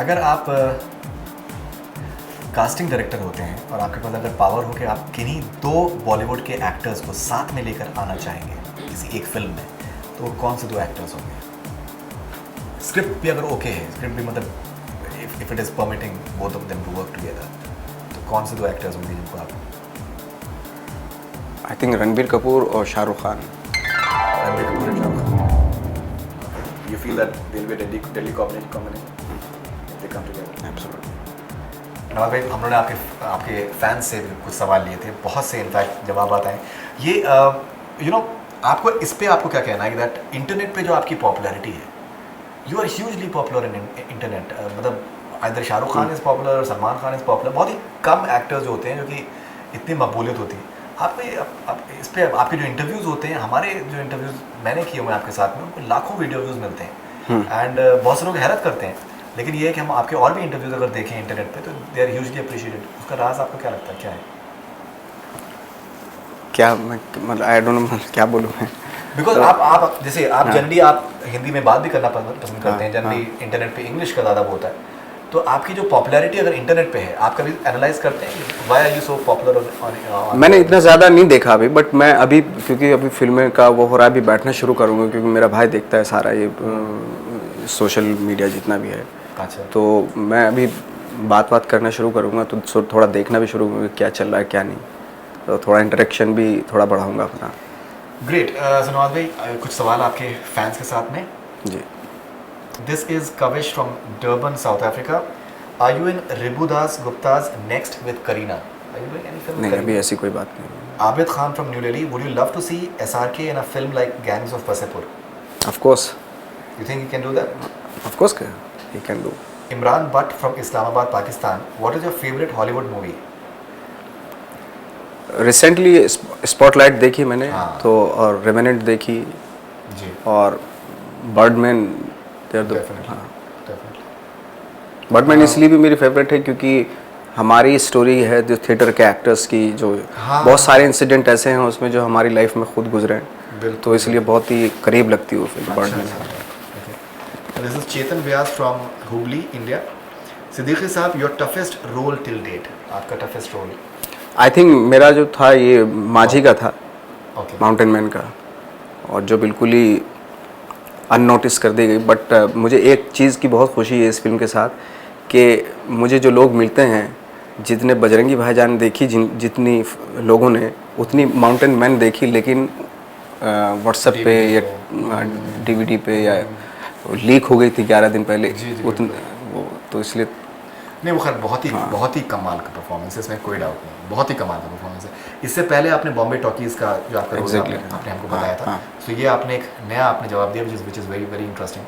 अगर आप कास्टिंग डायरेक्टर होते हैं और आपके पास अगर पावर हो कि आप किन्हीं 2 बॉलीवुड के एक्टर्स को साथ में लेकर आना चाहेंगे किसी एक फिल्म में, तो कौन से 2 एक्टर्स होंगे? स्क्रिप्ट भी अगर ओके है, स्क्रिप्ट भी मतलब if it is permitting both of them to work together, तो कौन से 2 एक्टर्स होंगे जिनको आप? आई थिंक रणबीर कपूर और Shahrukh Khan. Ranbir Kapoor and Shahrukh Khan. You feel that they'll be a deadly combination if they come together? Absolutely. Nawaz भाई, हम लोगों ने आपके फैंस से भी कुछ सवाल लिए थे, बहुत से इनफैक्ट जवाब आए। ये आपको इस पे आपको क्या कहना है कि दैट इंटरनेट पे जो आपकी पॉपुलैरिटी है, you are hugely popular in internet, मतलब either Shahrukh Khan is popular और सलमान खान इज़ पॉपुलर, बहुत ही कम एक्टर्स जो होते हैं जो कि इतनी मकबूलियत होती है। आप इस पे आपके जो इंटरव्यूज़ होते हैं, हमारे जो इंटरव्यूज़ मैंने किए हुए आपके साथ में, उनको लाखों वीडियो व्यूज़ मिलते हैं एंड बहुत से लोग हैरत करते हैं, लेकिन ये है कि हम आपके और भी इंटरव्यूज़ अगर देखें इंटरनेट पे तो दे आर ह्यूजली अप्रिशिएटेड। उसका राज आपको क्या लगता है, क्या है? क्या मैं मतलब आई डोंट नो क्या बोलूँ मैं, बिकॉज आप जैसे आप जनरली आप हिंदी में बात भी करना पसंद करते हैं, जनरली इंटरनेट पे इंग्लिश का ज़्यादा होता है, तो आपकी जो पॉपुलैरिटी अगर इंटरनेट पे है, आप कभी एनालाइज करते हैं why are you so popular on? मैंने इतना ज़्यादा नहीं देखा अभी, बट मैं अभी क्योंकि अभी फिल्में का वो हो रहा है, अभी बैठना शुरू करूँगा क्योंकि मेरा भाई देखता है सारा ये सोशल मीडिया जितना भी है। अच्छा। तो मैं अभी बात करना शुरू करूँगा तो थोड़ा देखना भी शुरू करूँगा क्या चल रहा है क्या नहीं, तो थोड़ा इंटरेक्शन भी थोड़ा बढ़ाऊँगा अपना। ग्रेट। नवाज भाई, कुछ सवाल आपके फैंस के साथ में? जी। This is Kavish from Durban, South Africa. Are you in Ribu Das Gupta's Next with Kareena? Are you doing any film with नहीं, Kareena? अभी ऐसी कोई बात नहीं. Abid Khan from New Delhi. Would you love to see SRK in a film like Gangs of Wasseypur? Of course, You think you can do that? of course, he can do. Imran Butt from Islamabad, Pakistan. What is your favorite Hollywood movie? Recently spotlight देखी मैंने, हाँ. तो और revenant देखी जी. और Birdman. Definitely. हाँ, Definitely. Birdman इसलिए भी मेरी फेवरेट है क्योंकि हमारी स्टोरी है जो थिएटर के एक्टर्स की, जो हाँ. बहुत सारे इंसिडेंट ऐसे हैं उसमें जो हमारी लाइफ में खुद गुजरे हैं, बिल्कुल. तो इसलिए बहुत ही करीब लगती है वो film Birdman. This is Chetan Vyas from Hubli, India. Siddiqui साहब, your toughest role till date. आपका toughest role. आई थिंक मेरा जो था ये माझी का था, Okay. माउंटेन मैन का, और जो बिल्कुल ही अननोटिस कर दी गई. बट मुझे एक चीज़ की बहुत खुशी है इस फिल्म के साथ कि मुझे जो लोग मिलते हैं, जितने बजरंगी भाईजान देखी, जितनी लोगों ने उतनी माउंटेन मैन देखी, लेकिन व्हाट्सएप पे या डीवीडी पे या लीक हो गई थी 11 दिन पहले. जी, उतने वो तो इसलिए नहीं, वो खैर बहुत ही कमाल का परफॉर्मेंस है, इसमें कोई डाउट नहीं, बहुत ही कमाल का परफॉर्मेंस है. इससे पहले आपने बॉम्बे टॉकीज का जो आपका रोल Exactly. आपने हमको बताया था, हाँ. तो ये आपने एक नया आपने जवाब दिया, which is very very interesting.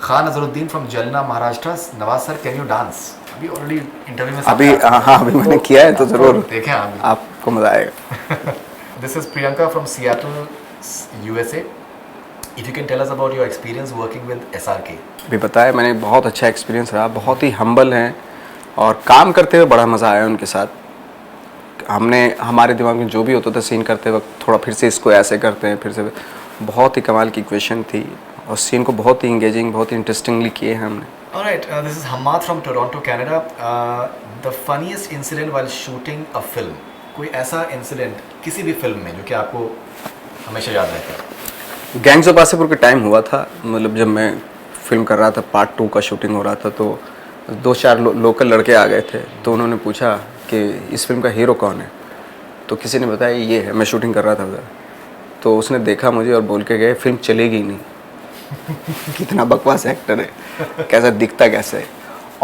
Khan Azharuddin from Jalna, Maharashtra. Nawaz sir, can you dance? अभी ऑलरेडी इंटरव्यू में अभी हाँ अभी मैंने किया है, तो ज़रूर देखें आप. आपको मज़ा आएगा. This is Priyanka from Seattle, USA. If you can tell us about your experience working with SRK. अभी बताया मैंने, बहुत अच्छा एक्सपीरियंस रहा, बहुत ही हम्बल हैं और काम करते हुए बड़ा मज़ा आया उनके साथ. हमने हमारे दिमाग में जो भी होता था सीन करते वक्त, थोड़ा फिर से इसको ऐसे करते हैं, फिर से, बहुत ही कमाल की इक्वेशन थी और सीन को बहुत ही इंगेजिंग, बहुत ही इंटरेस्टिंगली किए हैं हमने. Alright, this is Hamad from Toronto, Canada. The funniest incident while shooting a film. कोई ऐसा इंसिडेंट किसी भी फिल्म में जो कि आपको हमेशा याद रहता है? गैंग्स ऑफ वासेपुर का टाइम हुआ था, मतलब जब मैं फिल्म कर रहा था, पार्ट 2 का शूटिंग हो रहा था, तो 2-4 लोकल लड़के आ गए थे, तो उन्होंने पूछा कि इस फिल्म का हीरो कौन है, तो किसी ने बताया ये है. मैं शूटिंग कर रहा था उधर, तो उसने देखा मुझे और बोल के गए फिल्म चलेगी नहीं. कितना बकवास एक्टर है, कैसा दिखता कैसे है.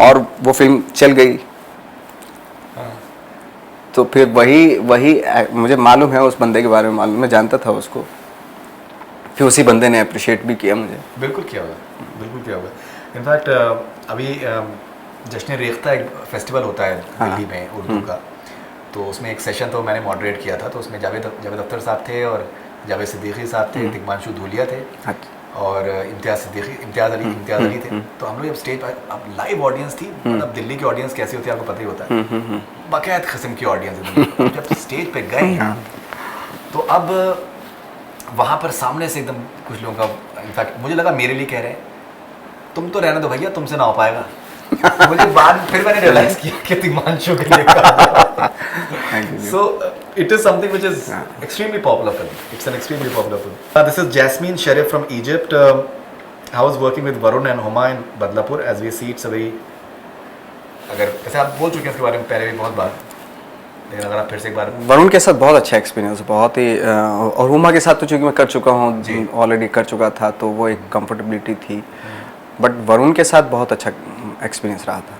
और वो फिल्म चल गई. तो फिर वही मुझे मालूम है उस बंदे के बारे में, मालूम, मैं जानता था उसको, फिर उसी बंदे ने अप्रिशिएट भी किया मुझे. बिल्कुल किया होगा, बिल्कुल किया होगा. इनफैक्ट अभी जश्न रेख्ता एक फेस्टिवल होता है दिल्ली में उर्दू का, तो उसमें एक सेशन तो मैंने मॉडरेट किया था, तो उसमें जावेद अख्तर साहब थे और जावेद सिद्दीकी साहब थे, तिग्मांशु धूलिया थे और इम्तियाज़ अली थे. तो हम लोग जब स्टेज पर, अब लाइव ऑडियंस थी, मतलब दिल्ली की ऑडियंस कैसी होती है आपको पता ही होता है, बाकायद किस्म की ऑडियंस. जब स्टेज पे गए तो अब वहाँ पर सामने से एकदम कुछ लोगों का, इनफैक्ट मुझे लगा मेरे लिए कह रहे हैं तुम तो रहने दो भैया, तुमसे ना हो पाएगा. मुझे बाद फिर मैंने रियलाइज किया कि तिग्मांशु के लिए कहा. So it is something which is extremely popular film. It's an extremely popular film. This is Jasmine Sharif from Egypt. I was working with Varun and Huma in Badlapur. As we see, it's a very, अगर ऐसे आप बोल चुके हैं इसके बारे में पहले भी बहुत बार, लेकिन अगर आप फिर से एक बार. वरुण के साथ बहुत अच्छा एक्सपीरियंस, बहुत ही, और हुमा के साथ तो चूँकि मैं कर चुका हूँ, ऑलरेडी कर चुका था, तो वो एक कंफर्टेबिलिटी थी. बट वरुण के साथ बहुत अच्छा एक्सपीरियंस रहा था.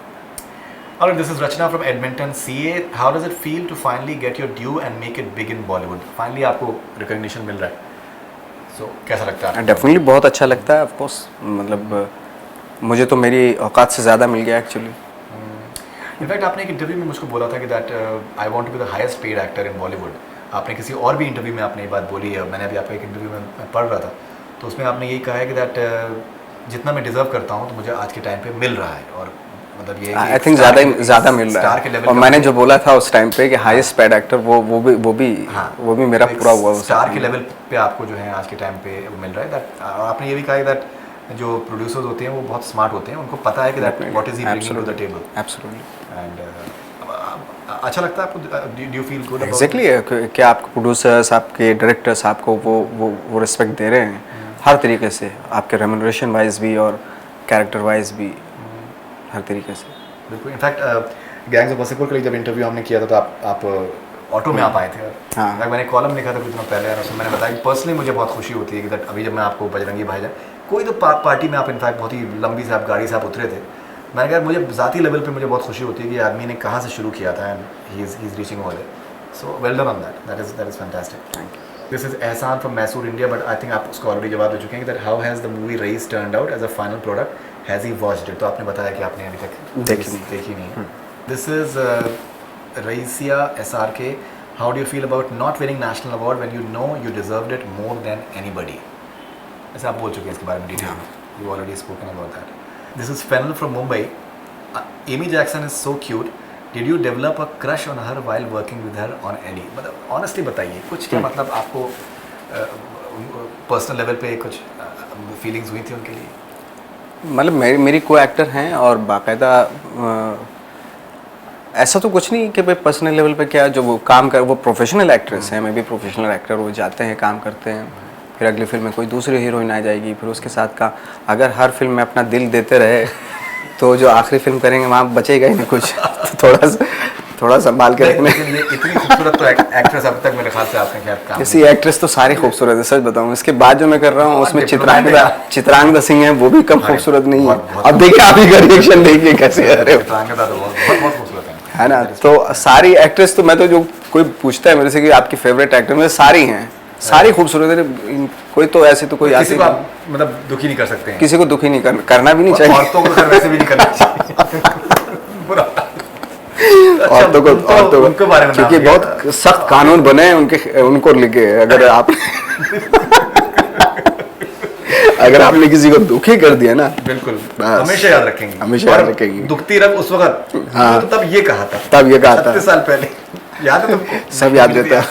Alright, this is Rachna from Edmonton, CA. How does it feel to finally get your due and make it big in Bollywood? Finally आपको recognition मिल रहा है. So कैसा लगता है? डेफिनेटली बहुत अच्छा लगता है. ऑफ कोर्स, मतलब मुझे तो मेरी औकात से ज़्यादा मिल गया एक्चुअली. इनफैक्ट आपने एक इंटरव्यू में मुझको बोला था कि that I want to be the highest paid actor in Bollywood. आपने किसी और भी इंटरव्यू में आपने ये बात बोली है, मैंने अभी आपका एक इंटरव्यू में पढ़ रहा था, तो उसमें आपने यही कहा है कि दैट जितना मैं डिजर्व करता हूँ तो मुझे आज के टाइम पे मिल रहा है. और मतलब ये आई थिंक ज़्यादा मिल रहा है. और मैंने जो बोला था उस टाइम पे कि हाईएस्ट पेड एक्टर, वो भी मेरा पूरा हुआ. स्टार के लेवल पे आपको जो है आज के टाइम पे मिल रहा है. दैट आपने ये भी कहा है दैट जो प्रोड्यूसर्स होते हैं वो बहुत स्मार्ट होते हैं, उनको पता है कि that what is he bringing to the table. Absolutely. And अच्छा लगता है आपको? Do you feel good? Exactly, कि आपके प्रोड्यूसर्स, आपके डायरेक्टर्स आपको वो रिस्पेक्ट दे रहे हैं हर तरीके से, आपके रेम्यूनरेशन वाइज भी और कैरेक्टर वाइज भी, हर तरीके से. बिल्कुल. इनफैक्ट गैंग्स ऑफ वासेपुर के लिए जब इंटरव्यू हमने किया था तो आप ऑटो में आप आए थे। हाँ। मैंने एक कॉलम लिखा था कुछ दिनों पहले और उसमें मैंने बताया कि पर्सनली मुझे बहुत खुशी होती है कि that अभी जब मैं आपको बजरंगी भाईजान कोई तो पार्टी में आप इनफैक्ट बहुत ही लंबी से आप गाड़ी से आप उतरे थे, मैंने कहा मुझे ज़ाती लेवल पे मुझे बहुत खुशी होती है कि आदमी ने कहाँ से शुरू किया था and he is reaching over there, so well done on that is fantastic. Thank you. This is Ehsan from Mysore India, but I think आप उसको ऑलरेडी जवाब दे चुके हैं कि how has the movie Raees turned out as a final product, has he watched it? तो आपने बताया कि आपने अभी तक देखी नहीं। दिस इज रईसिया SRK, how do you feel about not winning national award when you know you deserved it more than anybody? ऐसे आप बोल चुके हैं इसके बारे में detail, you already spoken about that. This is Fenal from Mumbai, Amy Jackson is so cute, did you develop a crush on her while working with her on any? मतलब honestly बताइए कुछ, क्या मतलब आपको पर्सनल लेवल पे कुछ फीलिंग्स हुई थी उनके लिए? मतलब मेरी को एक्टर हैं और बाकायदा ऐसा तो कुछ नहीं कि भाई पर्सनल लेवल पे क्या, जो वो काम कर वो प्रोफेशनल एक्ट्रेस हैं, मैं भी प्रोफेशनल एक्टर, वो जाते हैं काम करते हैं, फिर अगली फिल्म में कोई दूसरी हीरोइन आ जाएगी, फिर उसके साथ का अगर हर फिल्म में अपना दिल देते रहे तो जो आखिरी फिल्म करेंगे वहाँ बचेगा ही नहीं कुछ। तो थोड़ा संभाल के रखने। लेकिन ये इतनी खूबसूरत तो एक्ट्रेस अब तक मेरे ख्याल से आपने क्या काम ऐसी एक्ट्रेस तो सारी खूबसूरत है, सच बताऊं। इसके बाद जो मैं कर रहा हूँ उसमें चित्रांगदा सिंह है, वो भी कम खूबसूरत नहीं है। अब देखिए आप ही का रिएक्शन देखिए कैसे आ रहे हो, चित्रांगदा तो बहुत खूबसूरत है ना। तो सारी एक्ट्रेस तो मैं तो, जो कोई पूछता है मेरे से कि आपकी फेवरेट एक्टर, मेरे सारी हैं, सारी खूबसूरत है, कोई तो ऐसी तो कोई किसी को आप मतलब दुखी नहीं कर सकते हैं, किसी को दुखी नहीं करना भी नहीं चाहिए, औरतों को वैसे भी नहीं करना चाहिए बुरा। औरतों को उनके बारे में क्योंकि बहुत सख्त कानून बने हैं उनके, उनको लिखे अगर आप अगर आपने किसी को दुखी कर दिया ना, बिल्कुल हमेशा याद रखेंगे, हमेशा याद रखेंगे। दुखती रब उस वक्त, हाँ, तो तब ये कहा था, 30 साल पहले, याद है तुमको? सब याद रहता है।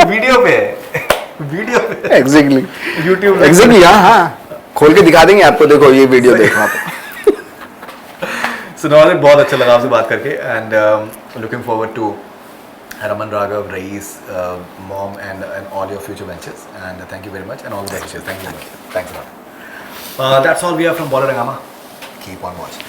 वीडियो पे है एग्जैक्टली यूट्यूब एग्जैक्टली, हाँ खोल के दिखा देंगे आपको, देखो ये वीडियो देखो आप। सो नवाज़, बहुत अच्छा लगा आपसे बात करके and looking forward to Raman Raghav, Rईस, Mom and all your future ventures, and thank you very much and all the best wishes. Thank you very much. Thanks a lot. That's all we have from Bollywood Hungama. Keep on watching.